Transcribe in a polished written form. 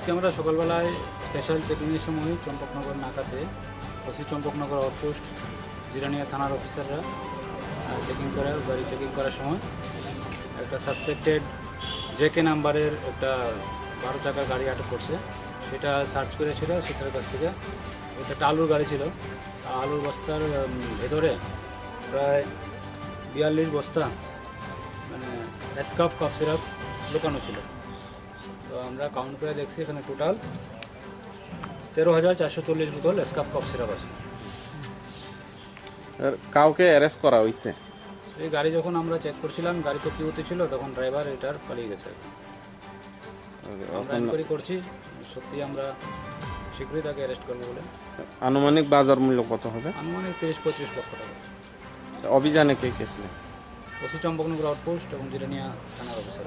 আজকে আমরা সকালবেলায় স্পেশাল চেকিংয়ের সময় চম্পকনগর নাকাতে ওসি চম্পকনগর আউটপোস্ট জিরানিয়া থানার অফিসাররা গাড়ি চেকিং করার সময় একটা সাসপেক্টেড জেকে নাম্বারের একটা 12 চাকার গাড়ি আটক করছে। সেটা সার্চ করেছিল, সেটার কাছ থেকে একটা আলুর গাড়ি ছিল। আলুর বস্তার ভেতরে প্রায় 42 বস্তা মানে এসকাফ কফ সিরাপ লুকানো ছিল। তো আমরা কাউন্ট করে দেখছি এখানে টোটাল 13,440 বোতল এসকাফ কফ সিরাপ আছে। কাউকে অ্যারেস্ট করা হয়েছে? এই গাড়ি যখন আমরা চেক করছিলাম, গাড়ি তো কিউতে ছিল, তখন ড্রাইভার এটার পালিয়ে গেছে। আমরা এনকোয়ারি করছি, সত্যি আমরা শীঘ্রই তাকে অ্যারেস্ট করবো বলে। আনুমানিক বাজার মূল্য কত হবে? আনুমানিক 30-35 লক্ষ টাকা। অভিযানে কে কে ছিল? ওসি চম্পকনগর আউটপোস্ট এবং জিরানিয়া থানার অফিসার।